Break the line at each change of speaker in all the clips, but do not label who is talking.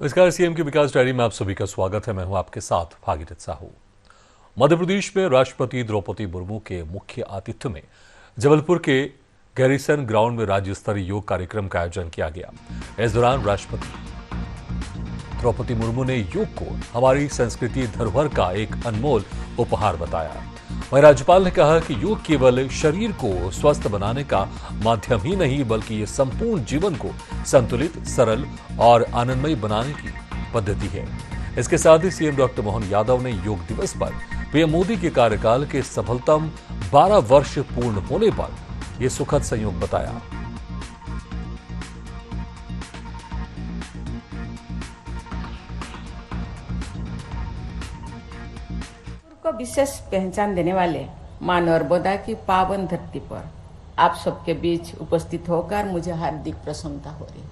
नमस्कार। सीएम की विकास डायरी में आप सभी का स्वागत है। मैं हूं आपके साथ भागीरथ साहू। मध्य प्रदेश में राष्ट्रपति द्रौपदी मुर्मू के मुख्य आतिथ्य में जबलपुर के गैरिसन ग्राउंड में राज्य स्तरीय योग कार्यक्रम का आयोजन किया गया। इस दौरान राष्ट्रपति द्रौपदी मुर्मू ने योग को हमारी संस्कृति धरोहर का एक अनमोल उपहार बताया। वहीं राज्यपाल ने कहा कि योग केवल शरीर को स्वस्थ बनाने का माध्यम ही नहीं बल्कि ये संपूर्ण जीवन को संतुलित, सरल और आनंदमय बनाने की पद्धति है। इसके साथ ही सीएम डॉक्टर मोहन यादव ने योग दिवस पर पीएम मोदी के कार्यकाल के सफलतम 12 वर्ष पूर्ण होने पर यह सुखद संयोग बताया।
को विशेष पहचान देने वाले मां नर्मदा की पावन धरती पर आप सबके बीच उपस्थित होकर मुझे हार्दिक प्रसन्नता हो रही है।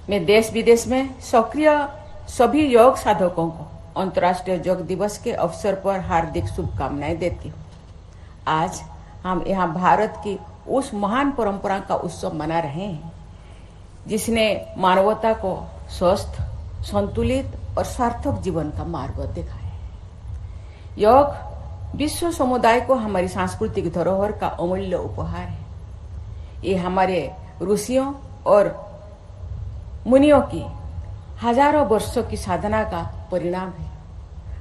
मैं देश विदेश में सक्रिय सभी योग साधकों को अंतर्राष्ट्रीय योग दिवस के अवसर पर हार्दिक शुभकामनाएं देती हूँ। आज हम यहाँ भारत की उस महान परंपरा का उत्सव मना रहे हैं जिसने मानवता को स्वस्थ, संतुलित और सार्थक जीवन का मार्ग दिखाया। योग विश्व समुदाय को हमारी सांस्कृतिक धरोहर का अमूल्य उपहार है। ये हमारे ऋषियों और मुनियों की हजारों वर्षों की साधना का परिणाम है।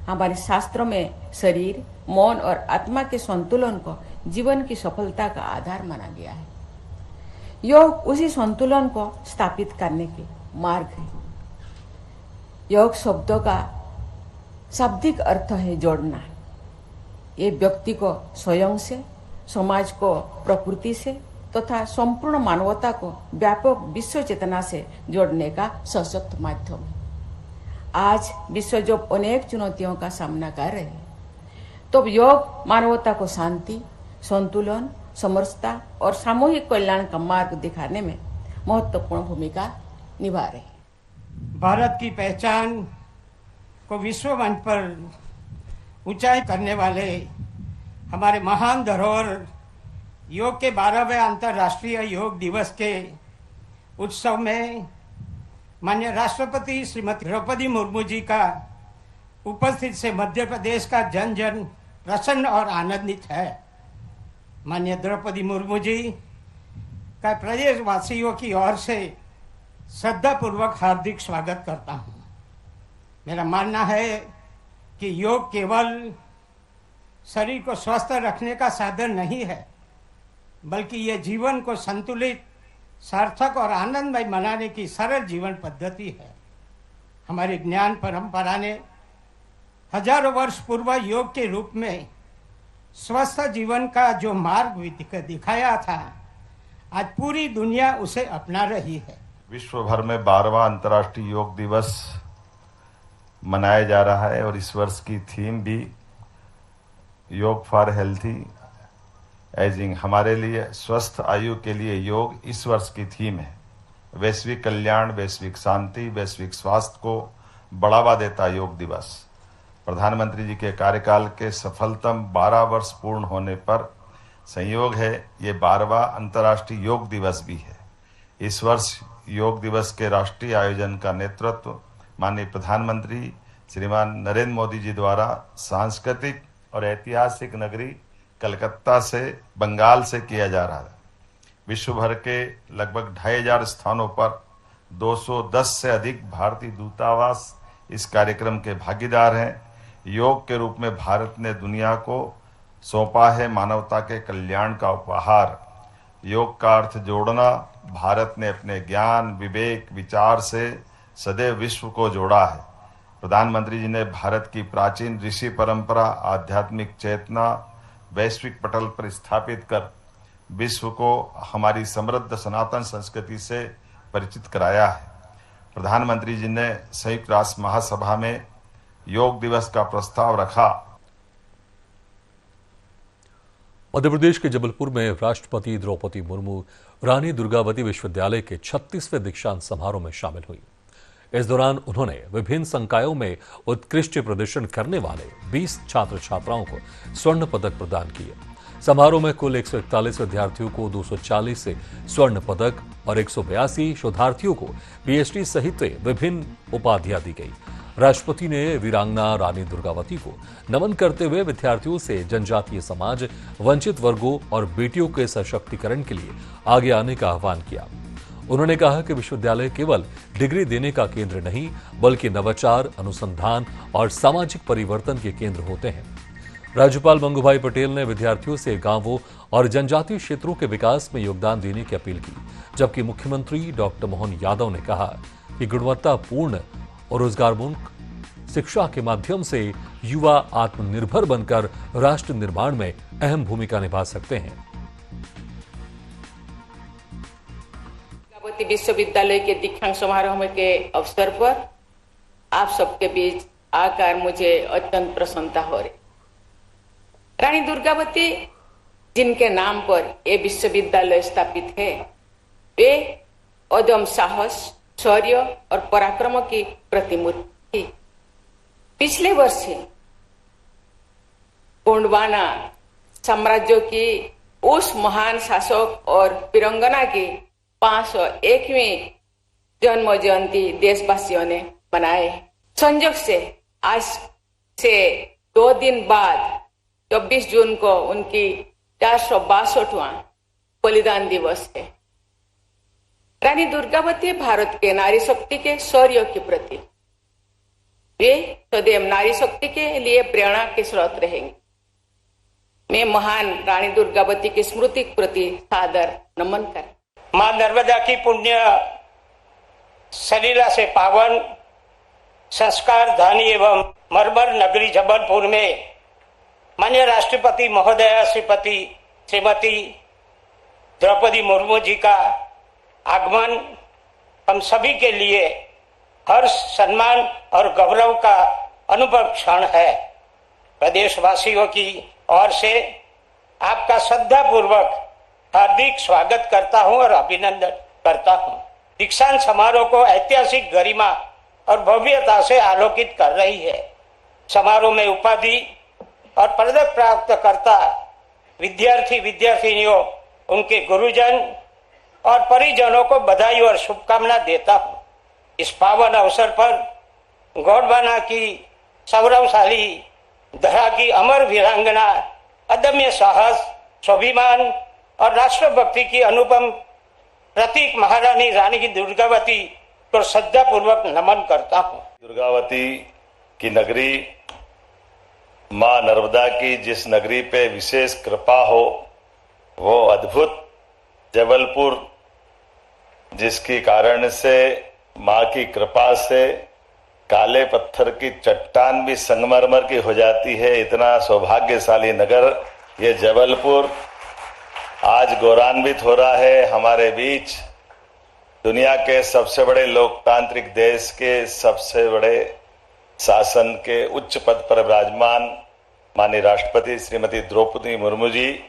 हमारे शास्त्रों में शरीर, मन और आत्मा के संतुलन को जीवन की सफलता का आधार माना गया है। योग उसी संतुलन को स्थापित करने के मार्ग है। योग शब्दों का शाब्दिक अर्थ है जोड़ना। ये व्यक्ति को स्वयं से, समाज को प्रकृति से तथा संपूर्ण मानवता को व्यापक विश्व चेतना से जोड़ने का सशक्त माध्यम है। आज विश्व जो अनेक चुनौतियों का सामना कर रहे हैं, तो योग मानवता को शांति, संतुलन, समरसता और सामूहिक कल्याण का मार्ग दिखाने में महत्वपूर्ण भूमिका निभा रहे हैं।
भारत की पहचान को विश्व मंच पर ऊंचाई करने वाले हमारे महान धरोहर योग के 12वें अंतर्राष्ट्रीय योग दिवस के उत्सव में माननीय राष्ट्रपति श्रीमती द्रौपदी मुर्मू जी का उपस्थित से मध्य प्रदेश का जन जन प्रसन्न और आनंदित है। माननीय द्रौपदी मुर्मू जी का प्रदेशवासियों की ओर से श्रद्धापूर्वक हार्दिक स्वागत करता हूँ। मेरा मानना है कि योग केवल शरीर को स्वस्थ रखने का साधन नहीं है बल्कि ये जीवन को संतुलित, सार्थक और आनंदमय बनाने की सरल जीवन पद्धति है। हमारी ज्ञान परंपरा ने हजारों वर्ष पूर्व योग के रूप में स्वस्थ जीवन का जो मार्ग दिखाया था, आज पूरी दुनिया उसे अपना रही है।
विश्व भर में 12वां अंतर्राष्ट्रीय योग दिवस मनाया जा रहा है और इस वर्ष की थीम भी योग फॉर हेल्थी एजिंग, हमारे लिए स्वस्थ आयु के लिए योग इस वर्ष की थीम है। वैश्विक कल्याण, वैश्विक शांति, वैश्विक स्वास्थ्य को बढ़ावा देता योग दिवस प्रधानमंत्री जी के कार्यकाल के सफलतम 12 वर्ष पूर्ण होने पर संयोग है। ये 12वां अंतर्राष्ट्रीय योग दिवस भी है। इस वर्ष योग दिवस के राष्ट्रीय आयोजन का नेतृत्व माननीय प्रधानमंत्री श्रीमान नरेंद्र मोदी जी द्वारा सांस्कृतिक और ऐतिहासिक नगरी कलकत्ता से, बंगाल से किया जा रहा है। विश्व भर के लगभग 2500 स्थानों पर 210 से अधिक भारतीय दूतावास इस कार्यक्रम के भागीदार हैं। योग के रूप में भारत ने दुनिया को सौंपा है मानवता के कल्याण का उपहार। योग का अर्थ जोड़ना। भारत ने अपने ज्ञान, विवेक, विचार से सदैव विश्व को जोड़ा है। प्रधानमंत्री जी ने भारत की प्राचीन ऋषि परंपरा, आध्यात्मिक चेतना वैश्विक पटल पर स्थापित कर विश्व को हमारी समृद्ध सनातन संस्कृति से परिचित कराया है। प्रधानमंत्री जी ने संयुक्त राष्ट्र महासभा में योग दिवस का प्रस्ताव रखा।
मध्य प्रदेश के जबलपुर में राष्ट्रपति द्रौपदी मुर्मू रानी दुर्गावती विश्वविद्यालय के 36वें दीक्षांत समारोह में शामिल हुई। इस दौरान उन्होंने विभिन्न संकायों में उत्कृष्ट प्रदर्शन करने वाले 20 छात्र छात्राओं को स्वर्ण पदक प्रदान किए। समारोह में कुल 141 विद्यार्थियों को 240 स्वर्ण पदक और 182 शोधार्थियों को पीएचडी सहित विभिन्न उपाधियां दी गई। राष्ट्रपति ने वीरांगना रानी दुर्गावती को नमन करते हुए विद्यार्थियों से जनजातीय समाज, वंचित वर्गों और बेटियों के सशक्तिकरण के लिए आगे आने का आह्वान किया। उन्होंने कहा कि विश्वविद्यालय केवल डिग्री देने का केंद्र नहीं, बल्कि नवाचार, अनुसंधान और सामाजिक परिवर्तन के केंद्र होते हैं। राज्यपाल मंगूभाई पटेल ने विद्यार्थियों से गांवों और जनजातीय क्षेत्रों के विकास में योगदान देने की अपील की, जबकि मुख्यमंत्री डॉक्टर मोहन यादव ने कहा कि गुणवत्तापूर्ण और रोजगारोन्मुख शिक्षा के माध्यम से युवा आत्मनिर्भर बनकर राष्ट्र निर्माण में अहम भूमिका निभा सकते हैं।
दुर्गावती विश्वविद्यालय के दीक्षांत समारोह के अवसर पर आप सबके बीच आकर मुझे अत्यंत प्रसन्नता हो रही। रानी दुर्गावती जिनके नाम पर यह विश्वविद्यालय स्थापित है, वे अदम्य साहस, शौर्य और पराक्रम की प्रतिमूर्ति थी। पिछले वर्ष गोंडवाना साम्राज्य की उस महान शासक और वीरांगना की 501वीं जन्म जयंती देशवासियों ने मनाए। संयोग से आज से 2 दिन बाद 24 जून को उनकी 462वां बलिदान दिवस है। रानी दुर्गावती भारत के नारी शक्ति के शौर्य की प्रतीक। वे सदैव नारी शक्ति के लिए प्रेरणा के स्रोत रहेंगे। मैं महान रानी दुर्गावती की स्मृति के प्रति सादर नमन कर
मां नर्मदा की पुण्य सलीला से पावन संस्कार धानी एवं मरमर नगरी जबलपुर में माननीय राष्ट्रपति महोदया श्रीमती द्रौपदी मुर्मू जी का आगमन हम सभी के लिए हर्ष, सम्मान और गौरव का अनुभव क्षण है। प्रदेशवासियों की ओर से आपका श्रद्धापूर्वक हार्दिक स्वागत करता हूं और अभिनंदन करता हूं। दीक्षांत समारोह को ऐतिहासिक गरिमा और भव्यता से आलोकित कर रही है। समारोह में उपाधि और पदक प्राप्त करता विद्यार्थिनियों, उनके गुरुजन और परिजनों को बधाई और शुभकामना देता हूं। इस पावन अवसर पर गोंडवाना की सौरवशाली धरा की अमर वीरांगना, अदम्य साहस, स्वाभिमान और राष्ट्रभक्ति की अनुपम प्रतीक महारानी रानी दुर्गावती को श्रद्धापूर्वक नमन करता हूं।
दुर्गावती की नगरी, मां नर्मदा की जिस नगरी पे विशेष कृपा हो, वो अद्भुत जबलपुर, जिसके कारण से मां की कृपा से काले पत्थर की चट्टान भी संगमरमर की हो जाती है। इतना सौभाग्यशाली नगर ये जबलपुर आज गौरवान्वित हो रहा है। हमारे बीच दुनिया के सबसे बड़े लोकतांत्रिक देश के सबसे बड़े शासन के उच्च पद पर विराजमान माननीय राष्ट्रपति श्रीमती द्रौपदी मुर्मू जी,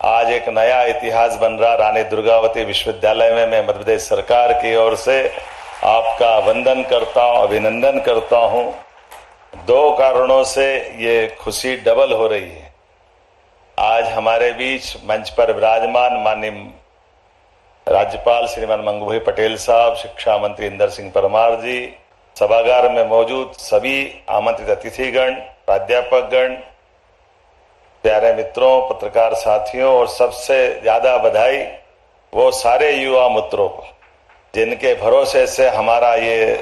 आज एक नया इतिहास बन रहा रानी दुर्गावती विश्वविद्यालय में मैं मध्य प्रदेश सरकार की ओर से आपका वंदन करता हूं, अभिनंदन करता हूं। 2 कारणों से ये खुशी डबल हो रही है। आज हमारे बीच मंच पर विराजमान माननीय राज्यपाल श्रीमान मंगूभाई पटेल साहब, शिक्षा मंत्री इंदर सिंह परमार जी, सभागार में मौजूद सभी आमंत्रित अतिथिगण, प्राध्यापकगण, प्यारे मित्रों, पत्रकार साथियों और सबसे ज्यादा बधाई वो सारे युवा मित्रों को जिनके भरोसे से हमारा ये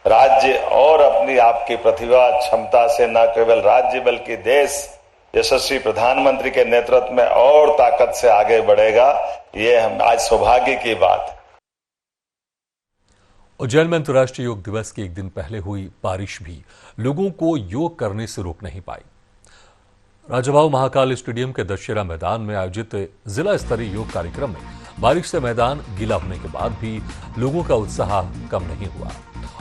राज्य और अपनी आपकी प्रतिभा क्षमता से न केवल राज्य बल्कि देश यशस्वी प्रधानमंत्री के नेतृत्व में और ताकत से आगे बढ़ेगा। ये हम आज सौभाग्य की बात है।
उज्जैन में अंतर्राष्ट्रीय योग दिवस के एक दिन पहले हुई बारिश भी लोगों को योग करने से रोक नहीं पाई। राजाभाऊ महाकाल स्टेडियम के दशहरा मैदान में आयोजित जिला स्तरीय योग कार्यक्रम में बारिश से मैदान गीला होने के बाद भी लोगों का उत्साह कम नहीं हुआ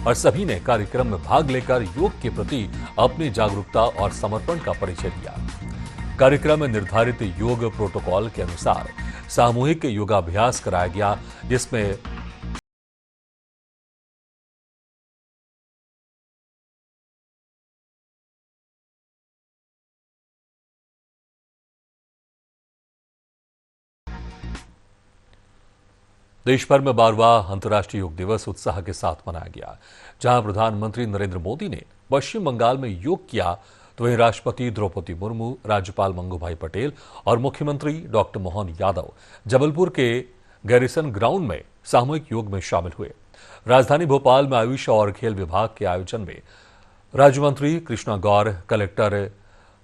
और सभी ने कार्यक्रम में भाग लेकर योग के प्रति अपनी जागरूकता और समर्पण का परिचय दिया। कार्यक्रम में निर्धारित योग प्रोटोकॉल के अनुसार सामूहिक योगाभ्यास कराया गया, जिसमें देश भर में 12वां अंतर्राष्ट्रीय योग दिवस उत्साह के साथ मनाया गया। जहां प्रधानमंत्री नरेंद्र मोदी ने पश्चिम बंगाल में योग किया, तो वहीं राष्ट्रपति द्रौपदी मुर्मू, राज्यपाल मंगूभाई पटेल और मुख्यमंत्री डॉक्टर मोहन यादव जबलपुर के गैरिसन ग्राउंड में सामूहिक योग में शामिल हुए। राजधानी भोपाल में आयुष और खेल विभाग के आयोजन में राज्य मंत्री कृष्णा गौर, कलेक्टर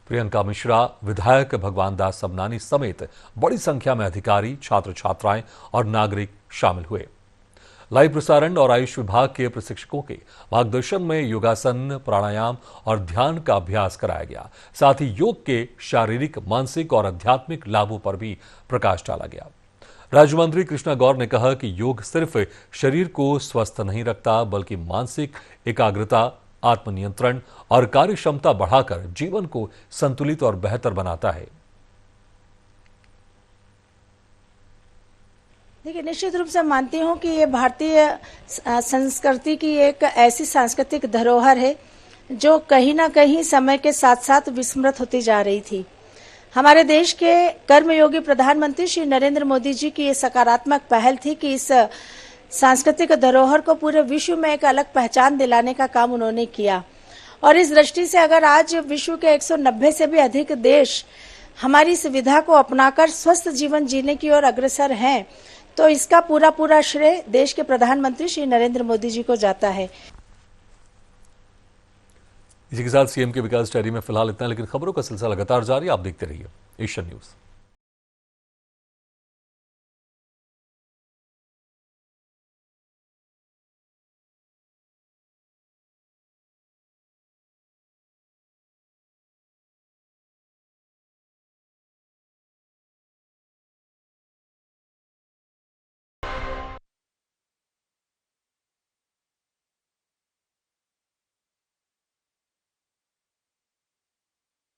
प्रियंका मिश्रा, विधायक भगवान दास सबनानी समेत बड़ी संख्या में अधिकारी, छात्र छात्राएं और नागरिक शामिल हुए। लाइव प्रसारण और आयुष विभाग के प्रशिक्षकों के मार्गदर्शन में योगासन, प्राणायाम और ध्यान का अभ्यास कराया गया। साथ ही योग के शारीरिक, मानसिक और आध्यात्मिक लाभों पर भी प्रकाश डाला गया। राज्य मंत्री कृष्णा गौर ने कहा कि योग सिर्फ शरीर को स्वस्थ नहीं रखता, बल्कि मानसिक एकाग्रता, आत्मनियंत्रण और कार्य क्षमता बढ़ाकर जीवन को संतुलित और बेहतर बनाता है।
देखिए, निश्चित रूप से मानती हूँ कि ये भारतीय संस्कृति की एक ऐसी सांस्कृतिक धरोहर है जो कहीं ना कहीं समय के साथ साथ विस्मृत होती जा रही थी। हमारे देश के कर्मयोगी प्रधानमंत्री श्री नरेंद्र मोदी जी की ये सकारात्मक पहल थी कि इस सांस्कृतिक धरोहर को पूरे विश्व में एक अलग पहचान दिलाने का काम उन्होंने किया। और इस दृष्टि से अगर आज विश्व के 190 से भी अधिक देश हमारी सुविधा को अपनाकर स्वस्थ जीवन जीने की ओर अग्रसर हैं, तो इसका पूरा श्रेय देश के प्रधानमंत्री श्री नरेंद्र मोदी जी को जाता है।
इसी के साथ सीएम के विकास डायरी में फिलहाल इतना, लेकिन खबरों का सिलसिला लगातार जारी। आप देखते रहिए एशियन न्यूज।